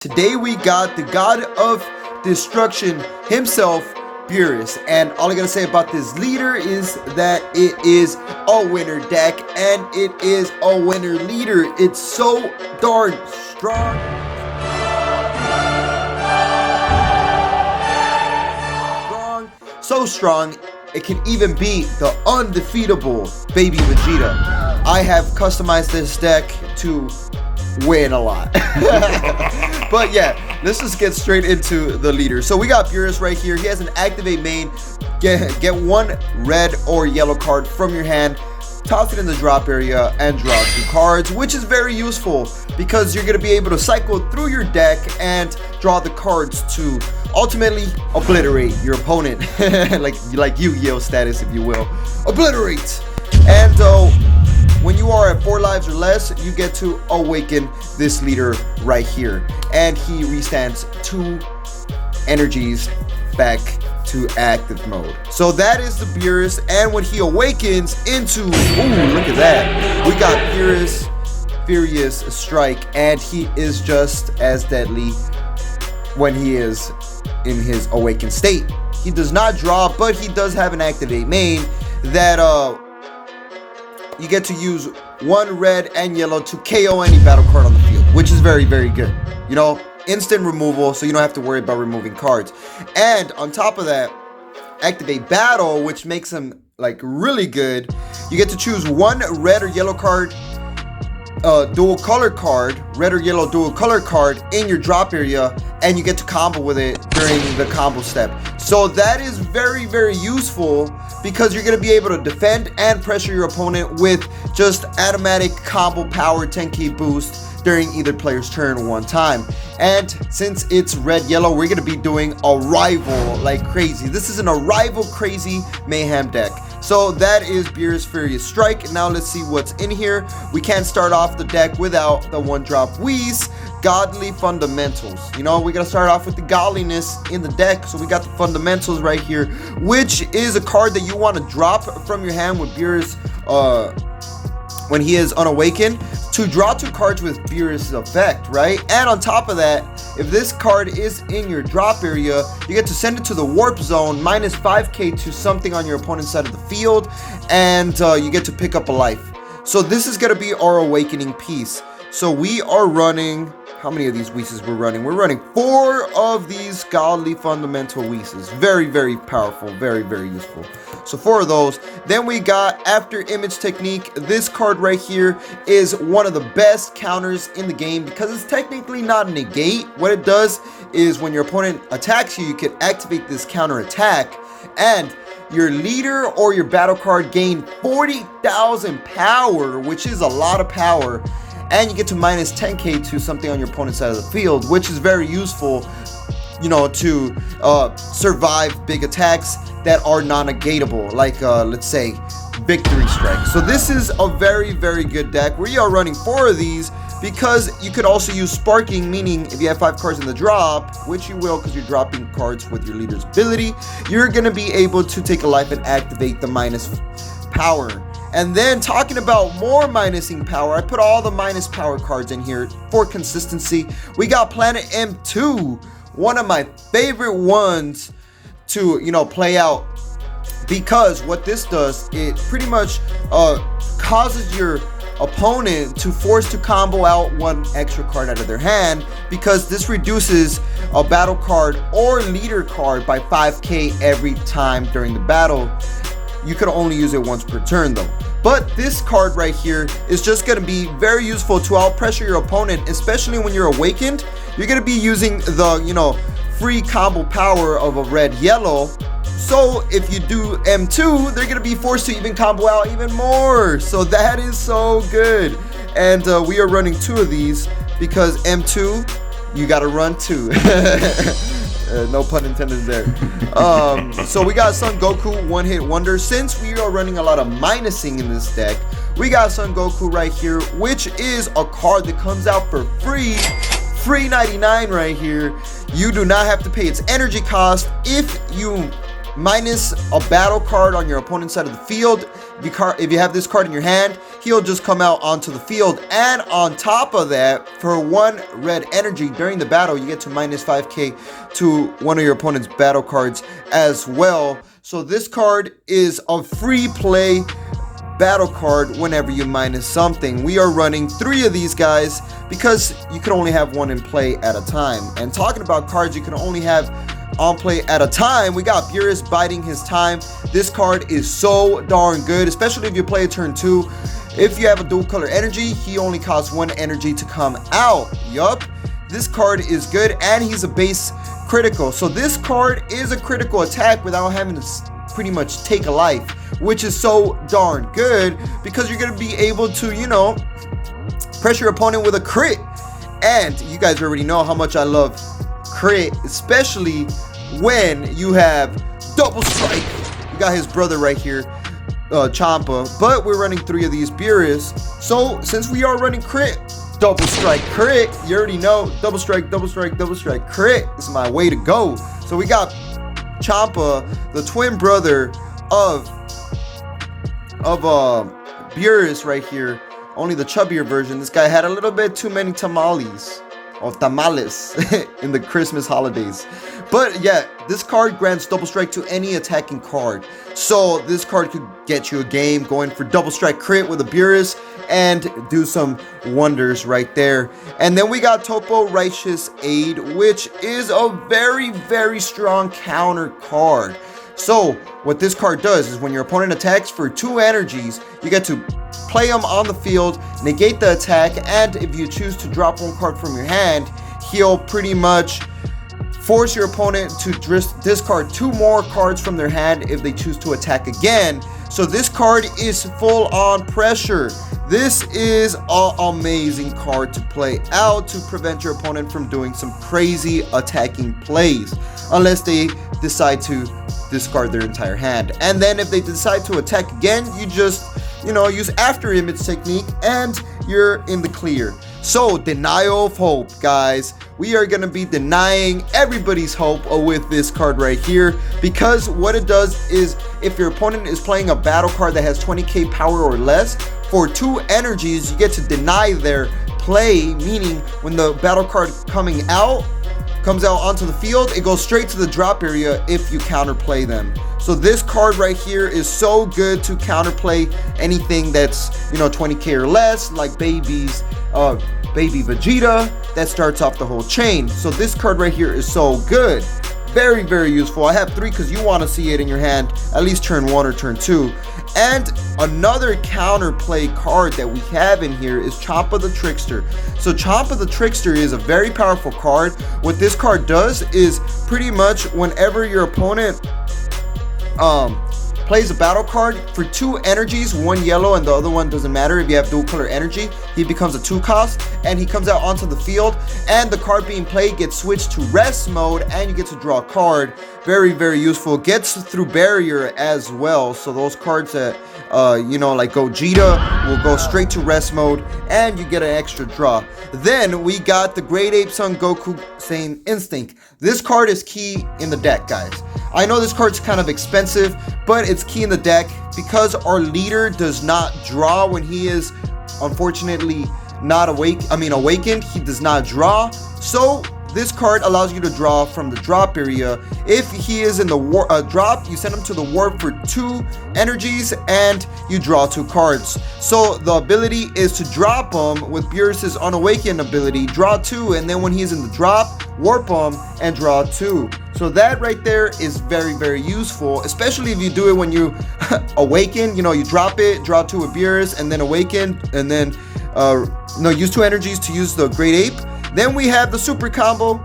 Today we got the god of destruction himself, Beerus, and all I gotta say about this leader is that it is a winner deck and it is a winner leader. It's so darn strong. So strong, it can even beat the undefeatable Baby Vegeta. I have customized this deck to win a lot. But yeah, let's just get straight into the leader. So we got Beerus right here. He has an activate main. Get one red or yellow card from your hand, toss it in the drop area, and draw 2 cards, which is very useful because you're going to be able to cycle through your deck and draw the cards to ultimately obliterate your opponent. like Yu-Gi-Oh status, if you will. Obliterate! And when you are at 4 lives or less, you get to awaken this leader right here. And he restands 2 energies back to active mode. So that is the Beerus, and when he awakens into, ooh, look at that. We got Beerus Furious Strike, and he is just as deadly when he is in his awakened state. He does not draw, but he does have an activate main that you get to use 1 red and yellow to KO any battle card on the field, which is very, very good. You know, instant removal, so you don't have to worry about removing cards. And on top of that, activate battle, which makes him like really good. You get to choose 1 red or yellow card, dual color card, red or yellow dual color card in your drop area, and you get to combo with it during the combo step. So that is very, very useful because you're going to be able to defend and pressure your opponent with just automatic combo power 10k boost during either player's turn one time. And since it's red yellow, we're going to be doing Arrival like crazy. This is an Arrival crazy mayhem deck. So that is Beerus Furious Strike. Now let's see what's in here. We can't start off the deck without the 1-drop Whis, Godly Fundamentals. You know, we gotta start off with the godliness in the deck. So we got the fundamentals right here, which is a card that you want to drop from your hand with Beerus when he is unawakened, to draw 2 cards with Beerus' effect, right? And on top of that, if this card is in your drop area, you get to send it to the warp zone, minus 5k to something on your opponent's side of the field, and you get to pick up a life. So this is going to be our awakening piece. So we are running, how many of these Whis we're running? We're running 4 of these Godly Fundamental Whis. Very, very powerful, very, very useful. So 4 of those. Then we got Afterimage Technique. This card right here is one of the best counters in the game because it's technically not a negate. What it does is when your opponent attacks you, you can activate this counter attack, and your leader or your battle card gain 40,000 power, which is a lot of power. And you get to minus 10k to something on your opponent's side of the field, which is very useful, you know, to survive big attacks that are non-negatable, like let's say Victory Strike. So this is a very, very good deck. We are running 4 of these because you could also use Sparking, meaning if you have 5 cards in the drop, which you will because you're dropping cards with your leader's ability, you're going to be able to take a life and activate the minus power. And then talking about more minusing power, I put all the minus power cards in here for consistency. We got Planet M2, one of my favorite ones to, you know, play out, because what this does, it pretty much causes your opponent to force to combo out 1 extra card out of their hand, because this reduces a battle card or leader card by 5k every time during the battle. You could only use it once per turn though. But this card right here is just going to be very useful to out pressure your opponent, especially when you're awakened. You're going to be using the, you know, free combo power of a red yellow. So if you do M2, they're going to be forced to even combo out even more. So that is so good. And we are running 2 of these because M2, you got to run 2. No pun intended there. So we got Son Goku, one-hit wonder. Since we are running a lot of minusing in this deck, we got Son Goku right here, which is a card that comes out for free 99 right here. You do not have to pay its energy cost. If you minus a battle card on your opponent's side of the field, if you have this card in your hand, he'll just come out onto the field. And on top of that, for 1 red energy during the battle, you get to minus 5k to one of your opponent's battle cards as well. So this card is a free play battle card whenever you minus something. We are running 3 of these guys because you can only have 1 in play at a time. And talking about cards you can only have on play at a time, we got Beerus biding his time. This card is so darn good, especially if you play a turn 2. If you have a dual color energy, he only costs 1 energy to come out. Yup, this card is good, and he's a base critical. So this card is a critical attack without having to pretty much take a life, which is so darn good because you're going to be able to, you know, pressure your opponent with a crit. And you guys already know how much I love crit, especially when you have double strike. You got his brother right here, Champa, but we're running 3 of these Beerus. So since we are running crit, double strike, crit, you already know, double strike, double strike, double strike, crit is my way to go. So we got Champa, the twin brother of Beerus right here, only the chubbier version. This guy had a little bit too many tamales in the Christmas holidays. But yeah, this card grants double strike to any attacking card. So this card could get you a game going for double strike crit with a Beerus and do some wonders right there. And then we got Topo Righteous Aid, which is a very, very strong counter card. So what this card does is when your opponent attacks for 2 energies, you get to play them on the field, negate the attack, and if you choose to drop 1 card from your hand, he'll pretty much force your opponent to discard 2 more cards from their hand if they choose to attack again. So this card is full on pressure. This is an amazing card to play out to prevent your opponent from doing some crazy attacking plays, unless they decide to discard their entire hand. And then if they decide to attack again, you just, you know, use Afterimage Technique and you're in the clear. So denial of hope, guys. We are going to be denying everybody's hope with this card right here, because what it does is if your opponent is playing a battle card that has 20k power or less, for 2 energies you get to deny their play, meaning when the battle card comes out onto the field, it goes straight to the drop area if you counterplay them. So this card right here is so good to counterplay anything that's, you know, 20k or less, like baby Vegeta, that starts off the whole chain. So this card right here is so good. Very, very useful. I have 3 because you want to see it in your hand at least turn 1 or turn 2. And another counterplay card that we have in here is Champa the Trickster. So Champa the Trickster is a very powerful card. What this card does is pretty much whenever your opponent plays a battle card for 2 energies, 1 yellow and the other one doesn't matter if you have dual color energy, he becomes a 2 cost and he comes out onto the field, and the card being played gets switched to rest mode and you get to draw a card. Very, very useful. Gets through barrier as well, so those cards that you know, like Gogeta will go straight to rest mode and you get an extra draw. Then we got the Great Ape Son Goku Saiyan Instinct. This card is key in the deck, guys. I know this card's kind of expensive, but it's key in the deck because our leader does not draw when he is unfortunately not awakened. He does not draw. So this card allows you to draw from the drop area. If he is in the drop, you send him to the warp for 2 energies and you draw 2 cards. So the ability is to drop him with Beerus's unawakened ability, draw 2, and then when he's in the drop, warp him and draw 2. So that right there is very, very useful, especially if you do it when you awaken. You know, you drop it, draw 2 with Beerus, and then awaken, and then use 2 energies to use the Great Ape. Then we have the super combo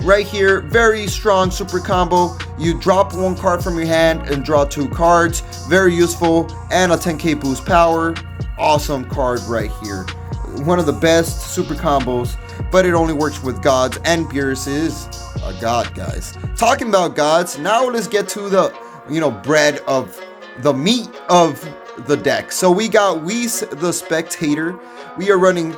right here. Very strong super combo. You drop 1 card from your hand and draw 2 cards. Very useful, and a 10k boost power. Awesome card right here. One of the best super combos, but it only works with gods, and Beerus is a god, guys. Talking about gods, now let's get to the, you know, bread of the meat of the deck. So we got Whis the Spectator. We are running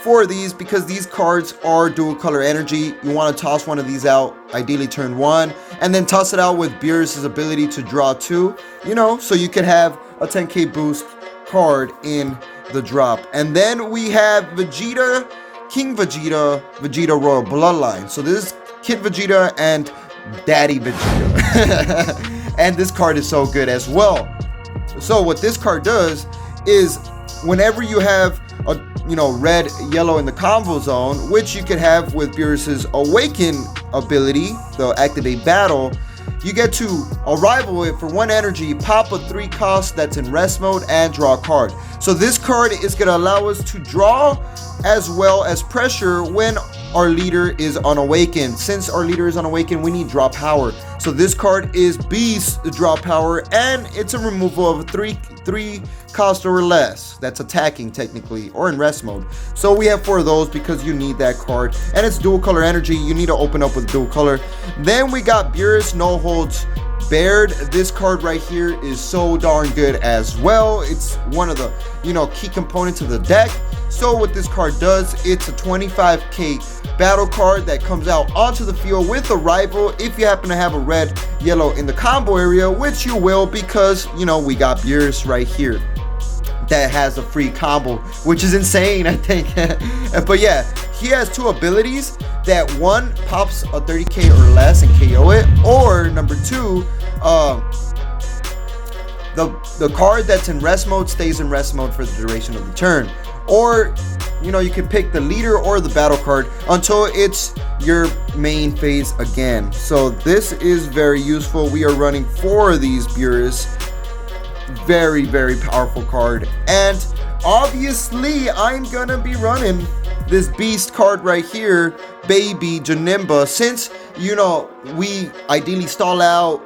4 of these because these cards are dual color energy. You want to toss one of these out, ideally turn 1, and then toss it out with Beerus's ability to draw 2, you know, so you could have a 10k boost card in the drop. And then we have Vegeta, King Vegeta, Vegeta Royal Bloodline. So this is Kid Vegeta and Daddy Vegeta. And this card is so good as well. So what this card does is whenever you have a red, yellow in the combo zone, which you could have with Beerus's Awaken ability, the Activate Battle, you get to arrival it for 1 energy, pop a 3 cost that's in rest mode, and draw a card. So this card is going to allow us to draw as well as pressure when our leader is unawakened. Since our leader is unawakened, we need draw power. So this card is Beast draw power, and it's a removal of 3 cost or less. That's attacking technically, or in rest mode. So we have 4 of those because you need that card, and it's dual color energy. You need to open up with dual color. Then we got Beerus No Holds Barred. This card right here is so darn good as well. It's one of the key components of the deck. So what this card does, it's a 25k battle card that comes out onto the field with a rival if you happen to have a red, yellow in the combo area, which you will because we got Beerus right here that has a free combo, which is insane, I think. But yeah, he has 2 abilities that one pops a 30k or less and KO it, or number 2, the card that's in rest mode stays in rest mode for the duration of the turn. Or you can pick the leader or the battle card until it's your main phase again. So this is very useful. We are running 4 of these Beerus. Very, very powerful card. And obviously I'm gonna be running this beast card right here, Baby Janemba, since we ideally stall out,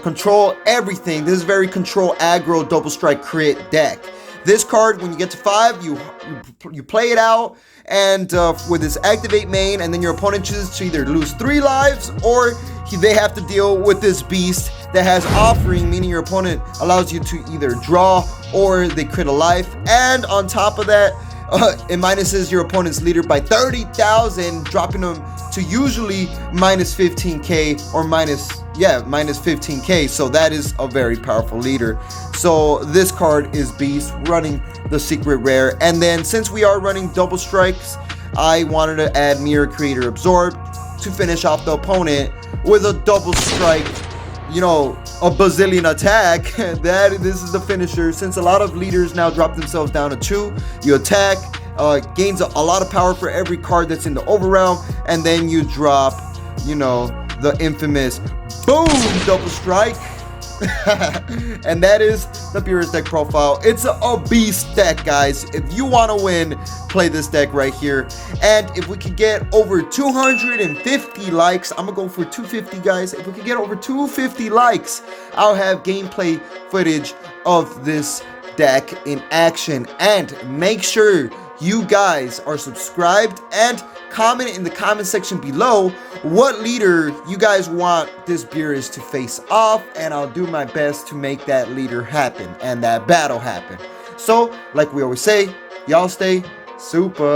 control everything. This is very control aggro double strike crit deck. This card, when you get to 5, you play it out, and with this activate main, and then your opponent chooses to either lose 3 lives, or they have to deal with this beast that has offering, meaning your opponent allows you to either draw or they crit a life. And on top of that, it minuses your opponent's leader by 30,000, dropping them to usually minus 15k or minus 15k. So that is a very powerful leader. So this card is Beast, running the secret rare. And then since we are running double strikes, I wanted to add Mirror Creator Absorb to finish off the opponent with a double strike, a bazillion attack. This is the finisher. Since a lot of leaders now drop themselves down to 2, you attack, gains a lot of power for every card that's in the overrealm, and then you drop, the infamous boom double strike. And that is the Beerus deck profile. It's a beast deck, guys. If you want to win, play this deck right here. And if we could get over 250 likes, I'm gonna go for 250, guys. If we could get over 250 likes, I'll have gameplay footage of this deck in action. And make sure you guys are subscribed and comment in the comment section below what leader you guys want this Beerus to face off, and I'll do my best to make that leader happen and that battle happen. So, like we always say, y'all stay super.